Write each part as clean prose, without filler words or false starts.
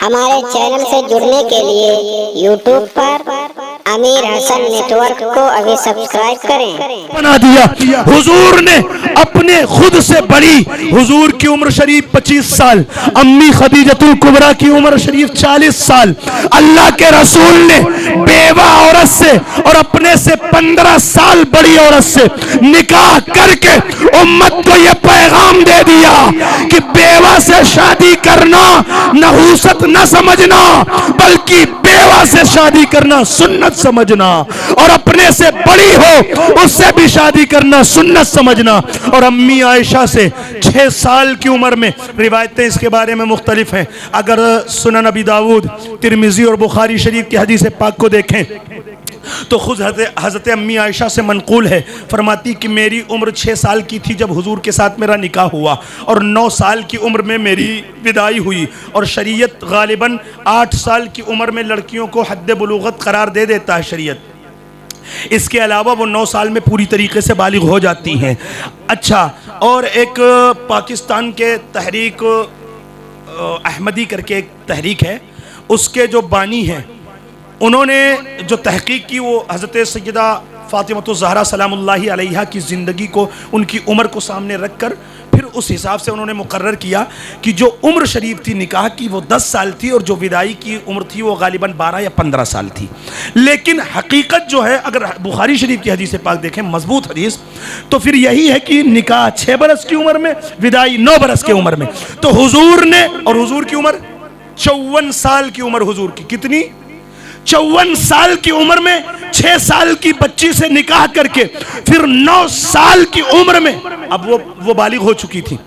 हमारे चैनल से जुड़ने के लिए YouTube पर अमीर हसन नेटवर्क को अभी सब्सक्राइब करें। बना दिया। हुजूर ने अपने खुद से बड़ी, हुजूर की उम्र शरीफ 25 साल, अम्मी खदीजतुल कुबरा की उम्र शरीफ 40 साल, अल्लाह के रसूल ने बेवा औरत से और अपने से 15 साल बड़ी औरत से निकाह करके उम्मत को यह पैगाम दे दिया कि बेवा से शादी करना नहूसत न समझना, बल्कि बेवा से शादी करना सुन्नत समझना, और अपने से बड़ी हो उससे भी शादी करना सुन्नत समझना। और अम्मी आयशा से 6 साल की उम्र में, रिवायतें इसके बारे में मुख्तलिफ हैं, अगर सुनन नबी दाऊद, तिरमिजी और बुखारी शरीफ की हदीस पाक को देखें तो खुद हज़रत अम्मी आयशा से मनकूल है, फरमाती कि मेरी उम्र 6 साल की थी जब हुजूर के साथ मेरा निकाह हुआ, और 9 साल की उम्र में मेरी विदाई हुई, और शरीयत गालिबन 8 साल की उम्र में लड़कियों को हद्द बुलूगत करार दे देता है शरीयत। इसके अलावा वो 9 साल में पूरी तरीके से बालिग हो जाती हैं। अच्छा, और एक पाकिस्तान के तहरीक अहमदी करके एक तहरीक है, उसके जो बानी हैं उन्होंने जो तहकीक की वो हज़रत सैयदा फ़ातिमतुज़ ज़हरा सलामुल्लाहि अलैहा की ज़िंदगी को, उनकी उम्र को सामने रख कर फिर उस हिसाब से उन्होंने मुकर्रर किया कि जो उम्र शरीफ थी निकाह की वो 10 साल थी, और जो विदाई की उम्र थी वो गालिबन 12 या 15 साल थी। लेकिन हकीकत जो है, अगर बुखारी शरीफ की हदीस पाक देखें, मजबूत हदीस, तो फिर यही है कि निकाह 6 बरस की उम्र में, विदाई 9 बरस की उम्र में। तो हुजूर ने, और हुजूर की उम्र 54 साल की उम्र, हुजूर की कितनी, 54 साल की उम्र में 6 साल की बच्ची से निकाह करके फिर 9 साल की उम्र में, अब वो बालिग हो चुकी थी,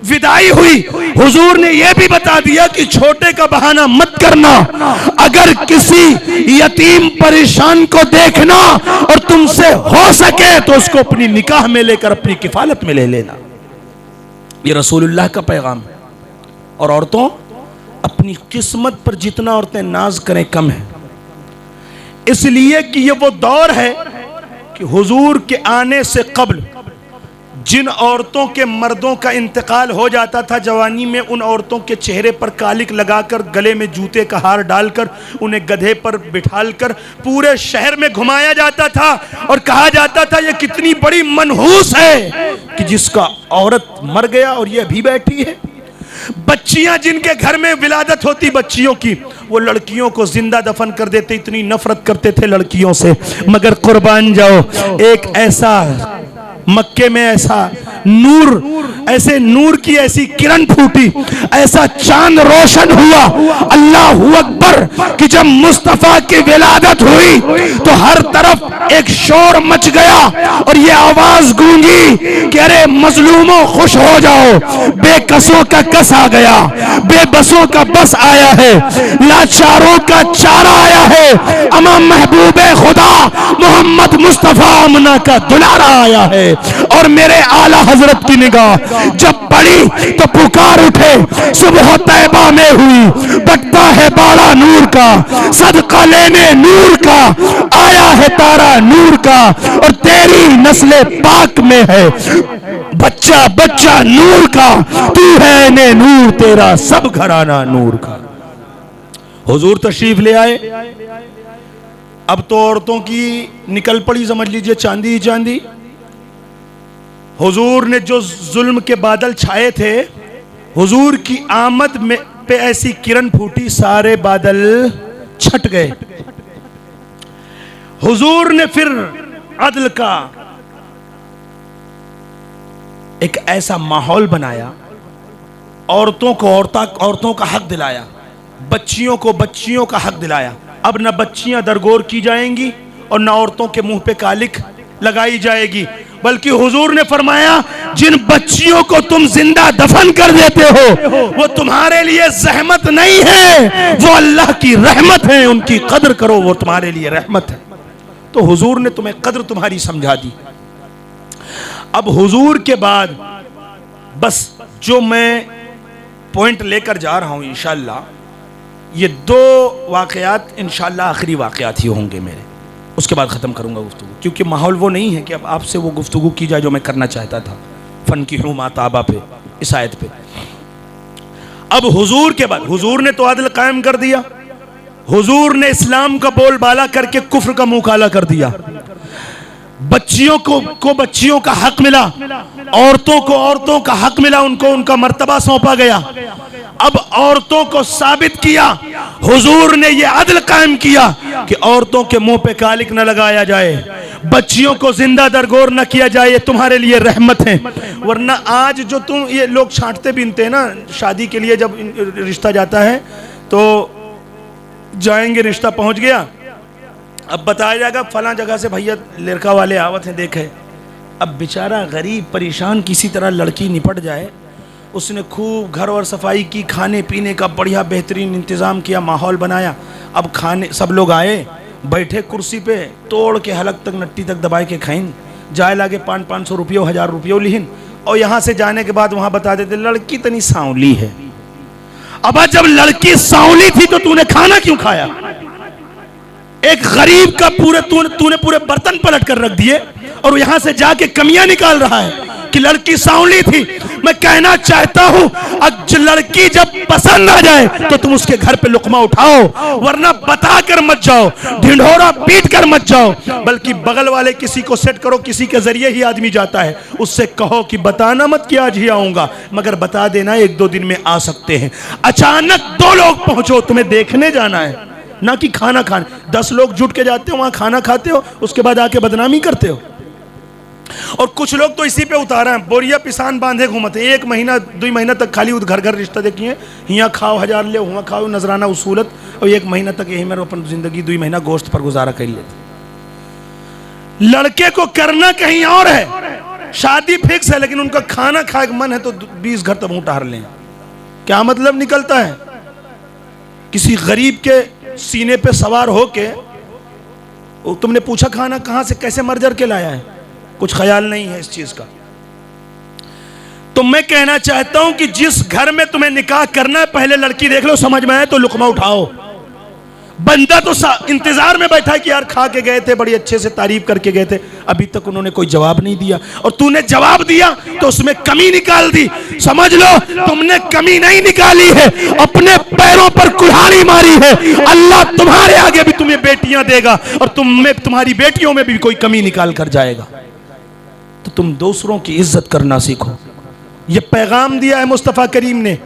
विदाई हुई। हुजूर ने यह भी बता दिया कि छोटे का बहाना मत करना, अगर किसी यतीम परेशान को देखना और तुमसे हो सके तो उसको अपनी निकाह में लेकर अपनी किफालत में ले लेना। ये रसूलुल्लाह का पैगाम है। और औरतों, अपनी किस्मत पर जितना औरतें नाज करें कम है, इसलिए कि ये वो दौर है कि हुजूर के आने से कब्ल जिन औरतों के मर्दों का इंतकाल हो जाता था जवानी में, उन औरतों के चेहरे पर कालिक लगाकर, गले में जूते का हार डालकर, उन्हें गधे पर बिठालकर पूरे शहर में घुमाया जाता था और कहा जाता था ये कितनी बड़ी मनहूस है कि जिसका औरत मर गया और ये अभी बैठी है। बच्चियां जिनके घर में विलादत होती बच्चियों की, वो लड़कियों को जिंदा दफन कर देते, इतनी नफरत करते थे लड़कियों से। मगर कुर्बान जाओ, एक ऐसा मक्के में ऐसा नूर, ऐसे नूर की ऐसी किरण फूटी, ऐसा चांद रोशन हुआ, अल्लाहू अकबर, कि जब मुस्तफा की विलादत हुई तो हर तरफ एक शोर मच गया और ये आवाज गूंजी कि अरे मजलूमों खुश हो जाओ, बेकसों का कस आ गया, बेबसों का बस आया है, लाचारों का चारा आया है, अमा महबूबे खुदा मोहम्मद मुस्तफा आमना का दुलारा आया है। और मेरे आला हजरत की निगाह जब पड़ी तो पुकार उठे, सुबह तैबा में हुई, बटता है बाड़ा नूर का, सदका लेने नूर का, आया है तारा नूर का, और तेरी नस्ले पाक में है बच्चा बच्चा नूर का, तू है ने नूर, तेरा सब घराना नूर का। हुजूर तशरीफ ले आए। अब तो औरतों की निकल पड़ी, समझ लीजिए चांदी ही चांदी। हुजूर ने जो जुल्म के बादल छाए थे, हुजूर की आमद में पे ऐसी किरण फूटी, सारे बादल छट गए। हुजूर ने फिर अदल का एक ऐसा माहौल बनाया, औरतों को औरतों का हक दिलाया, बच्चियों को बच्चियों का हक दिलाया। अब न बच्चियां दरगोर की जाएंगी और न औरतों के मुंह पे कालिक लगाई जाएगी, बल्कि हुजूर ने फरमाया जिन बच्चियों को तुम जिंदा दफन कर देते हो वो तुम्हारे लिए जहमत नहीं है, वो अल्लाह की रहमत है, उनकी कदर करो, वो तुम्हारे लिए रहमत है। तो हुजूर ने तुम्हें कदर तुम्हारी समझा दी। अब हुजूर के बाद बस जो मैं पॉइंट लेकर जा रहा हूं, इंशाअल्लाह ये 2 वाकयात इंशाअल्लाह आखिरी वाकयात ही होंगे मेरे, उसके बाद ख़त्म करूँगा गुफ्तगू, क्योंकि माहौल वो नहीं है कि अब आपसे वो गुफ्तगू की जाए जो मैं करना चाहता था फन की हूँ माताबा पे, इस आयत पे। अब हुजूर के बाद हुजूर ने तो अदल कायम कर दिया, हुजूर ने इस्लाम का बोलबाला करके कुफ्र का मुंह काला कर दिया। बच्चियों को बच्चियों का हक मिला, औरतों को औरतों का हक मिला, उनको उनका मर्तबा सौंपा गया। अब औरतों को साबित किया, हुजूर ने यह अदल कायम किया कि औरतों के मुंह पे कालिक न लगाया जाए, बच्चियों को जिंदा दरगोर न किया जाए, ये तुम्हारे लिए रहमत है। वरना आज जो तुम ये लोग छांटते बीनते हैं ना, शादी के लिए जब रिश्ता जाता है तो जाएंगे, रिश्ता पहुंच गया, अब बताया जाएगा फला जगह से भैया लड़का वाले आवत हैं देखे। अब बेचारा गरीब परेशान किसी तरह लड़की निपट जाए, उसने खूब घर और सफाई की, खाने पीने का बढ़िया बेहतरीन इंतज़ाम किया, माहौल बनाया। अब खाने सब लोग आए, बैठे कुर्सी पे, तोड़ के हलक तक नट्टी तक दबाए के खाइन, जाए लागे 500-500 रुपये 1000 रुपये लिहिन, और यहाँ से जाने के बाद वहाँ बता देते लड़की तनी सांवली है। अब जब लड़की सांवली थी तो तूने खाना क्यों खाया? एक गरीब का तूने पूरे बर्तन पलट कर रख दिए और यहां से जाके कमियां निकाल रहा है कि लड़की सांवली थी। मैं कहना चाहता हूं, लड़की जब पसंद आ जाए तो तुम उसके घर पे लुकमा उठाओ, वरना बता कर मत जाओ, ढिंढोरा पीट कर मत जाओ, बल्कि बगल वाले किसी को सेट करो, किसी के जरिए ही आदमी जाता है, उससे कहो कि बताना मत कि आज ही आऊंगा, मगर बता देना 1-2 दिन में आ सकते हैं। अचानक 2 लोग पहुंचो, तुम्हें देखने जाना है ना कि खाना खाने। 10 लोग जुट के जाते हो, वहां खाना खाते हो, उसके बाद आके बदनामी करते हो। और कुछ लोग तो इसी पे उतारा है, बोरिया पिसान बांधे घूमते, 1 महीना 2 महीना तक खाली घर घर रिश्ता देखिए, यहाँ खाओ 1000 ले, वहाँ खाओ नजराना उसूलत, और 1 महीना तक यही मेरे अपन जिंदगी 2 महीना गोश्त पर गुजारा कर लेते। लड़के को करना कहीं और है, शादी फिक्स है, लेकिन उनका खाना खाए मन है तो 20 घर तक उतार लें। क्या मतलब निकलता है? किसी गरीब के सीने पे सवार होके तुमने पूछा खाना कहां से कैसे मर्जर के लाया है? कुछ ख्याल नहीं है इस चीज का। तो मैं कहना चाहता हूं कि जिस घर में तुम्हें निकाह करना है, पहले लड़की देख लो, समझ में आए तो लुकमा उठाओ। बंदा तो इंतजार में बैठा है कि यार खा के गए थे, बड़ी अच्छे से तारीफ करके गए थे, अभी तक उन्होंने कोई जवाब नहीं दिया, और तूने जवाब दिया तो उसमें कमी निकाल दी। समझ लो तुमने कमी नहीं निकाली है, अपने पैरों पर कुल्हाड़ी मारी है। अल्लाह तुम्हारे आगे भी तुम्हें बेटियां देगा और तुम्हारी बेटियों में भी कोई कमी निकाल कर जाएगा। तो तुम दूसरों की इज्जत करना सीखो। यह पैगाम दिया है मुस्तफ़ा करीम ने,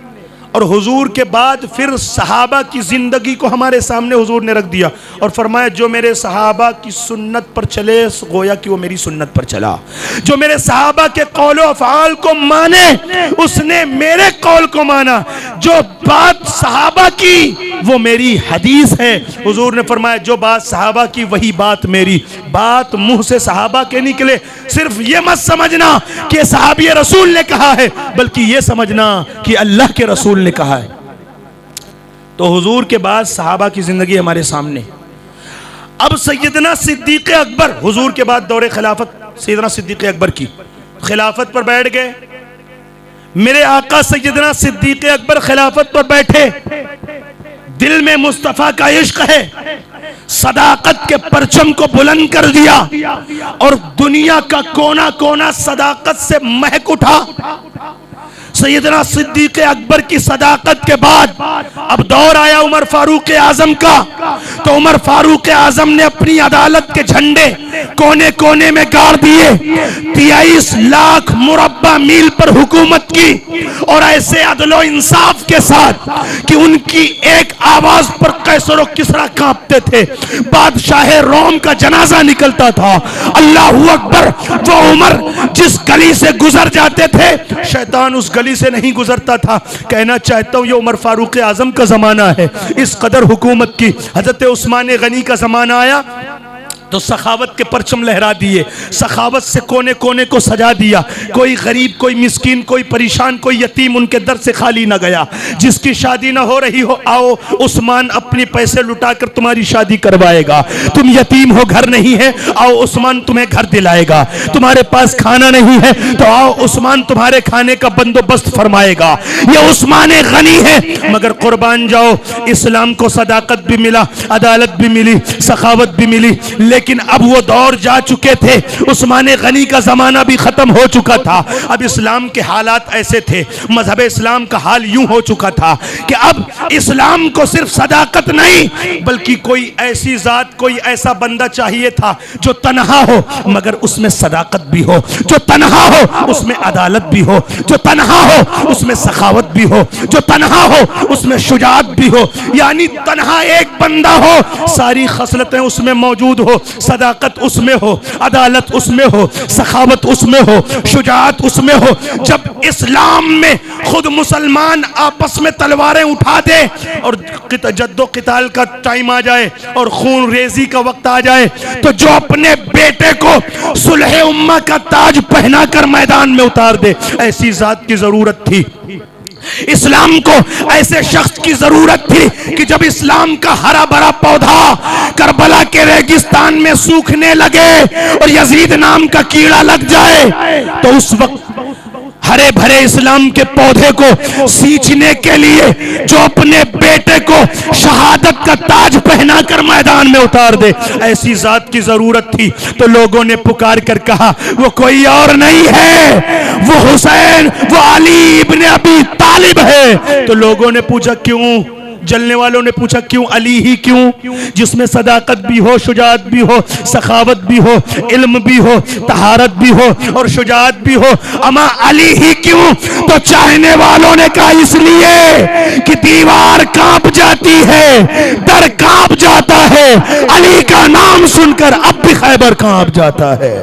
और हुजूर के बाद फिर सहाबा की जिंदगी को हमारे सामने हुजूर ने रख दिया और फरमाया जो मेरे सहाबा की सुन्नत पर चले गोया कि वो मेरी सुन्नत पर चला, जो मेरे सहाबा के कौलो अफ़आल को माने उसने मेरे कौल को माना, जो बात सहाबा की वो मेरी हदीस है। हुजूर ने फरमाया जो बात सहाबा की वही बात मेरी। बात मुंह से सहाबा के निकले, सिर्फ ये मत समझना कि सहाबी रसूल ने कहा है, बल्कि ये समझना कि अल्लाह के रसूल ने कहा है। तो हुजूर के बाद सहाबा की जिंदगी हमारे सामने। अब सैयदना सिद्दीक़ अकबर, हुजूर के बाद दौरे खिलाफत सैयदना सिद्दीक़ अकबर की खिलाफत पर बैठ गए। मेरे आका सैयदना सिद्दीक़ अकबर खिलाफत पर बैठे, दिल में मुस्तफ़ा का इश्क है, सदाकत के परचम को बुलंद कर दिया और दुनिया का कोना कोना सदाकत से महक उठा। सैयदना सिद्दीक़ अकबर की सदाकत के बाद अब दौर आया उमर फारूक आजम का। तो उमर फारूक आजम ने अपनी अदालत के झंडे कोने कोने में गाड़ दिए, 23 लाख मुरब्बा मील पर हुकूमत की, और ऐसे अदलो इंसाफ के साथ कि उनकी एक आवाज पर कैसर और किसरा कांपते थे। बादशाह रोम का जनाजा निकलता था। अल्लाहू अकबर। वो उमर जिस गली से गुजर जाते थे शैतान उस गली से नहीं गुजरता था। कहना चाहता हूं ये उमर फारूक आजम का जमाना है, इस कदर हुकूमत की। हजरत उस्मान गनी का जमाना आया तो सखावत के परचम लहरा दिए, सखावत से कोने कोने को सजा दिया। कोई गरीब, कोई मिस्कीन, कोई परेशान, कोई यतीम उनके दर से खाली ना गया। जिसकी शादी ना हो रही हो, आओ उस्मान अपने पैसे लुटाकर तुम्हारी शादी करवाएगा। तुम यतीम हो, घर नहीं है, आओ उस्मान तुम्हें घर दिलाएगा। तुम्हारे पास खाना नहीं है तो आओ उस्मान तुम्हारे खाने का बंदोबस्त फरमाएगा। ये उस्मान गनी है। मगर कुर्बान जाओ, इस्लाम को सदाकत भी मिला, अदालत भी मिली, सखावत भी मिली, लेकिन अब वो दौर जा चुके थे, उस्मान गनी का जमाना भी खत्म हो चुका था। अब इस्लाम के हालात ऐसे थे, मजहब इस्लाम का हाल यूं हो चुका था कि अब इस्लाम को सिर्फ सदाकत नहीं बल्कि कोई ऐसी जात, कोई ऐसा बंदा चाहिए था जो तन्हा हो मगर उसमें सदाकत भी हो, जो तन्हा हो उसमें अदालत भी हो, जो तन्हा हो उसमें सखावत भी हो, जो तन्हा हो उसमें शुजाअत भी हो। यानी तन्हा एक बंदा हो, सारी खसलतें उसमें मौजूद हो, सदाकत उसमें हो, अदालत उसमें हो, सखावत उसमें हो, शुजाअत उसमें हो। जब इस्लाम में खुद मुसलमान आपस में तलवारें उठा दे और जद्दोकिताल का टाइम आ जाए और खून रेजी का वक्त आ जाए, तो जो अपने बेटे को सुलह उम्मा का ताज पहनाकर मैदान में उतार दे, ऐसी जात की जरूरत थी। इस्लाम को ऐसे शख्स की जरूरत थी कि जब इस्लाम का हरा भरा पौधा करबला के रेगिस्तान में सूखने लगे और यजीद नाम का कीड़ा लग जाए, तो उस वक्त हरे भरे इस्लाम के पौधे को सींचने के लिए जो अपने बेटे को शहादत का ताज पहनाकर मैदान में उतार दे, ऐसी जात की जरूरत थी। तो लोगों ने पुकार कर कहा वो कोई और नहीं है, वो हुसैन, वो अली इब्ने अबी तालिब है। तो लोगों ने पूछा क्यों? जलने वालों ने पूछा क्यों अली ही क्यों, जिसमें सदाकत भी हो, शुजाअत भी हो, सखावत भी हो, इल्म भी हो, तहारत भी हो और शुजाअत भी हो, अमा अली ही क्यों? तो चाहने वालों ने कहा इसलिए कि दीवार कांप जाती है, दर कांप जाता है, अली का नाम सुनकर अब भी खैबर कांप जाता है।